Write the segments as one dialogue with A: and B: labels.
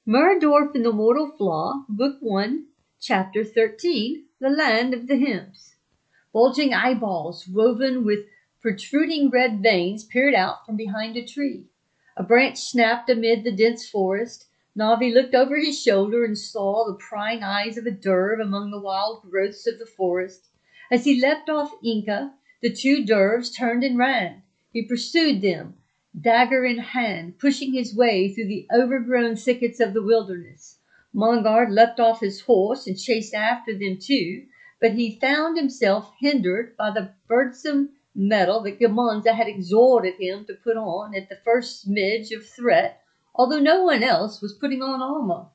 A: Murdorf and the Mortal Flaw, Book 1, Chapter 13, The Land of the Himps. Bulging eyeballs, woven with protruding red veins, peered out from behind a tree. A branch snapped amid the dense forest. Navi looked over his shoulder and saw the prying eyes of a derv among the wild growths of the forest. As he leapt off Inca, the two dervs turned and ran. He pursued them, dagger in hand, pushing his way through the overgrown thickets of the wilderness. Mongard leapt off his horse and chased after them too, but he found himself hindered by the burdensome metal that Gamonza had exhorted him to put on at the first smidge of threat, although no one else was putting on armor.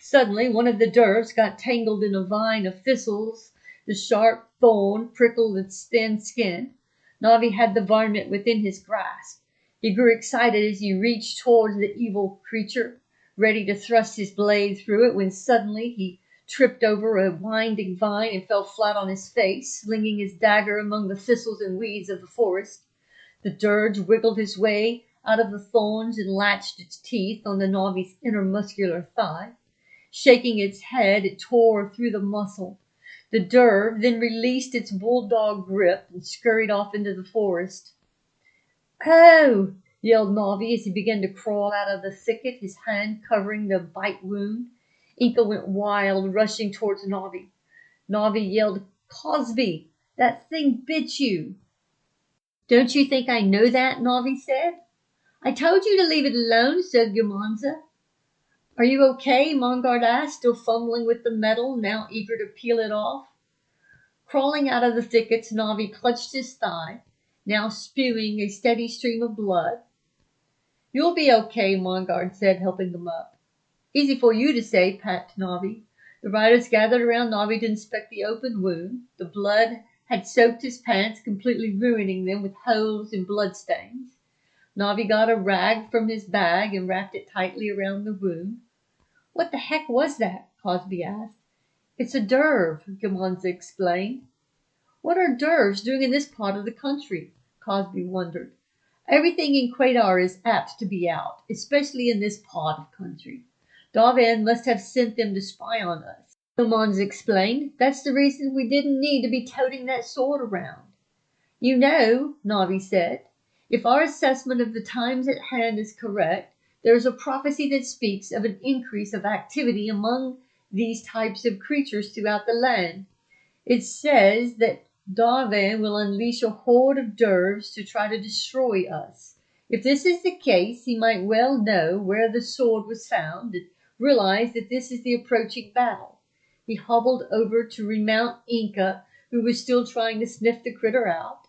A: Suddenly one of the dervs got tangled in a vine of thistles. The sharp thorn prickled its thin skin. Navi had the varmint within his grasp. He grew excited as he reached towards the evil creature, ready to thrust his blade through it, when suddenly he tripped over a winding vine and fell flat on his face, slinging his dagger among the thistles and weeds of the forest. The dirge wiggled his way out of the thorns and latched its teeth on the Navi's inner muscular thigh. Shaking its head, it tore through the muscle. The derv then released its bulldog grip and scurried off into the forest. "Oh!" yelled Navi as he began to crawl out of the thicket, his hand covering the bite wound. Inca went wild, rushing towards Navi. Navi yelled, "Cosby, that thing bit you." "Don't you think I know that?" Navi said. "I told you to leave it alone," said Gamonza. "Are you okay?" Mongard asked, still fumbling with the metal, now eager to peel it off. Crawling out of the thickets, Navi clutched his thigh, now spewing a steady stream of blood. "You'll be okay," Mongard said, helping him up. "Easy for you to say," packed Navi. The riders gathered around Navi to inspect the open wound. The blood had soaked his pants, completely ruining them with holes and bloodstains. Navi got a rag from his bag and wrapped it tightly around the wound. "What the heck was that?" Cosby asked. "It's a derv," Gamonza explained. "What are dervs doing in this part of the country?" Cosby wondered. "Everything in Quadar is apt to be out, especially in this part of country. Darvan must have sent them to spy on us," Gamonza explained. "That's the reason we didn't need to be toting that sword around." "You know," Navi said, "if our assessment of the times at hand is correct, there is a prophecy that speaks of an increase of activity among these types of creatures throughout the land. It says that Darvan will unleash a horde of dervs to try to destroy us. If this is the case, he might well know where the sword was found and realize that this is the approaching battle." He hobbled over to remount Inca, who was still trying to sniff the critter out.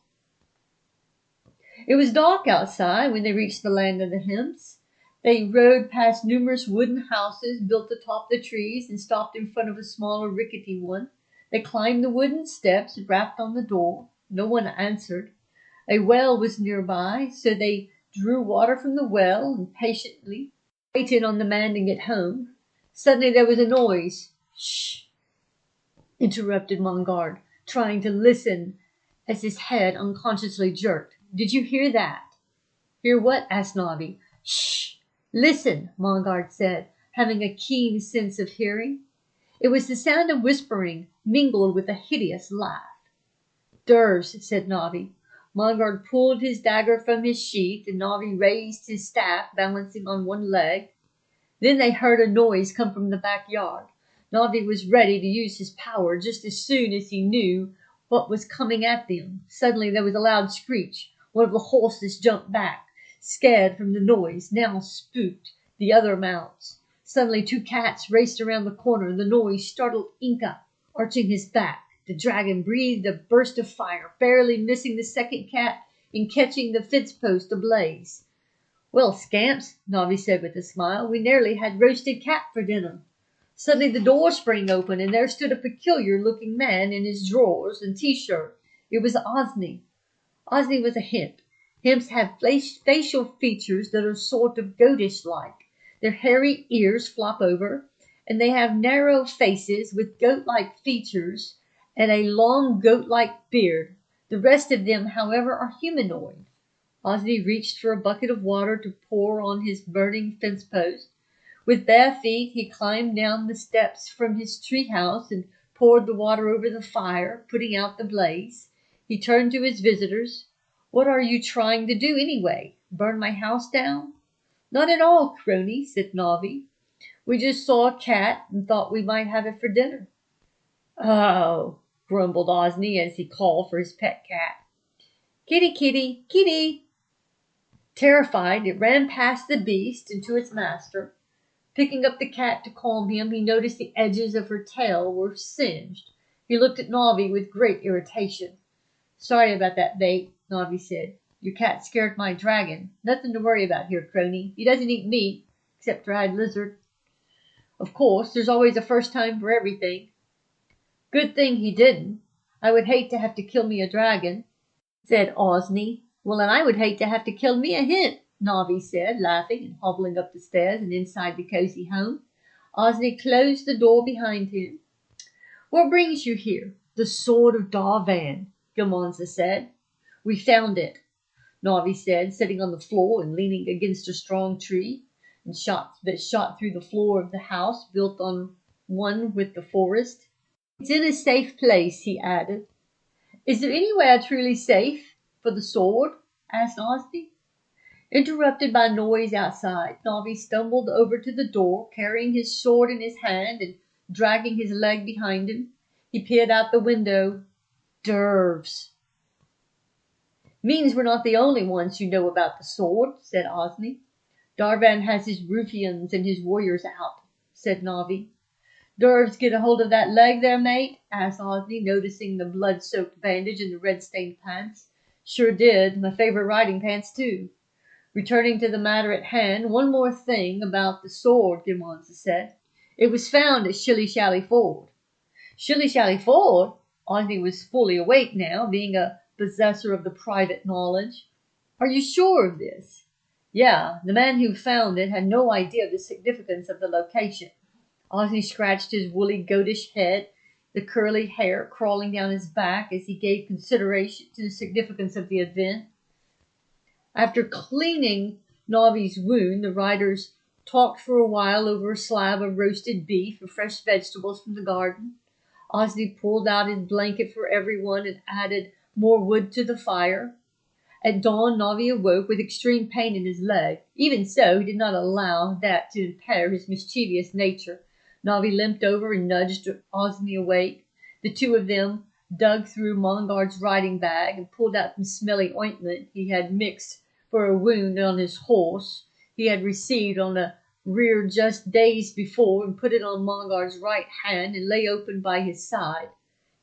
A: It was dark outside when they reached the land of the Himps. They rode past numerous wooden houses built atop the trees and stopped in front of a smaller, rickety one. They climbed the wooden steps and rapped on the door. No one answered. A well was nearby, so they drew water from the well and patiently waited on the man to get home. Suddenly there was a noise. "Shh!" interrupted Mongard, trying to listen as his head unconsciously jerked. "Did you hear that?" "Hear what?" asked Navi. "Shh! Listen," Mongard said, having a keen sense of hearing. It was the sound of whispering, mingled with a hideous laugh. "Dervs," said Navi. Mongard pulled his dagger from his sheath, and Navi raised his staff, balancing on one leg. Then they heard a noise come from the backyard. Navi was ready to use his power just as soon as he knew what was coming at them. Suddenly there was a loud screech. One of the horses jumped back, scared from the noise, now spooked the other mounts. Suddenly two cats raced around the corner, and the noise startled Inca. Arching his back, the dragon breathed a burst of fire, barely missing the second cat and catching the fence post ablaze. "Well, scamps," Navi said with a smile, "we nearly had roasted cat for dinner." Suddenly the door sprang open, and there stood a peculiar-looking man in his drawers and T-shirt. It was Ozni. Ozni was a himp. Himps have facial features that are sort of goatish-like. Their hairy ears flop over, and they have narrow faces with goat-like features and a long goat-like beard. The rest of them, however, are humanoid. Ozni reached for a bucket of water to pour on his burning fence post. With bare feet he climbed down the steps from his tree house and poured the water over the fire, putting out the blaze. He turned to his visitors. "What are you trying to do anyway? Burn my house down?" "Not at all, crony," said Navi. "We just saw a cat and thought we might have it for dinner." "Oh," grumbled Ozni as he called for his pet cat. "Kitty, kitty, kitty!" Terrified, it ran past the beast and to its master. Picking up the cat to calm him, he noticed the edges of her tail were singed. He looked at Navi with great irritation. "Sorry about that, Bait," Navi said. "Your cat scared my dragon. Nothing to worry about here, crony. He doesn't eat meat, except dried lizard. Of course, there's always a first time for everything." "Good thing he didn't. I would hate to have to kill me a dragon," said Ozni. "Well, and I would hate to have to kill me a hint," Navi said, laughing and hobbling up the stairs and inside the cozy home. Ozni closed the door behind him. "What brings you here?" "The sword of Darvan," Gamonza said. "We found it," Navi said, sitting on the floor and leaning against a strong tree and shot through the floor of the house built on one with the forest. "It's in a safe place," he added. "Is there anywhere truly safe for the sword?" asked Ozni. Interrupted by noise outside, Navi stumbled over to the door, carrying his sword in his hand and dragging his leg behind him. He peered out the window. "Dervs." "Means we're not the only ones who know about the sword," said Ozni. "Darvan has his ruffians and his warriors out," said Navi. "Dervs get a hold of that leg there, mate?" asked Ozni, noticing the blood-soaked bandage and the red-stained pants. "Sure did. My favorite riding pants, too." Returning to the matter at hand, "One more thing about the sword," Gamonza said. "It was found at Shilly Shally Ford." "Shilly Shally Ford?" Ozni was fully awake now, being a possessor of the private knowledge. "Are you sure of this?" "Yeah, the man who found it had no idea of the significance of the location." Ozni scratched his woolly goatish head, the curly hair crawling down his back as he gave consideration to the significance of the event. After cleaning Navi's wound, the riders talked for a while over a slab of roasted beef and fresh vegetables from the garden. Ozni pulled out his blanket for everyone and added more wood to the fire. At dawn, Navi awoke with extreme pain in his leg. Even so, he did not allow that to impair his mischievous nature. Navi limped over and nudged Ozni awake. The two of them dug through Mongard's riding bag and pulled out some smelly ointment he had mixed for a wound on his horse he had received on the rear just days before, and put it on Mongard's right hand and lay open by his side.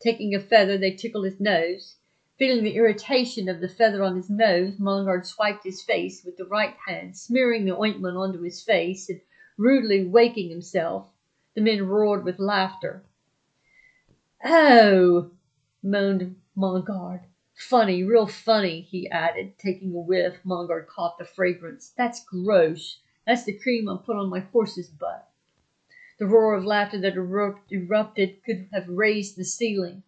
A: Taking a feather, they tickled his nose. Feeling the irritation of the feather on his nose, Mongard swiped his face with the right hand, smearing the ointment onto his face and rudely waking himself. The men roared with laughter. "Oh," moaned Mongard. "Funny, real funny," he added, taking a whiff. Mongard caught the fragrance. "That's gross. That's the cream I put on my horse's butt." The roar of laughter that erupted could have raised the ceiling.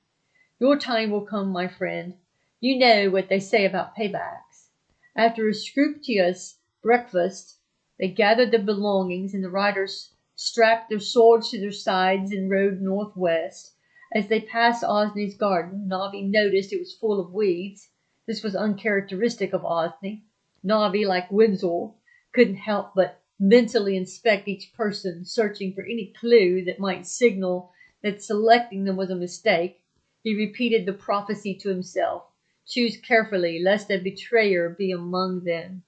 A: "Your time will come, my friend. You know what they say about paybacks." After a scrumptious breakfast, they gathered their belongings, and the riders strapped their swords to their sides and rode northwest. As they passed Ozni's garden, Navi noticed it was full of weeds. This was uncharacteristic of Ozni. Navi, like Wenzel, couldn't help but mentally inspect each person, searching for any clue that might signal that selecting them was a mistake. He repeated the prophecy to himself. Choose carefully, lest a betrayer be among them.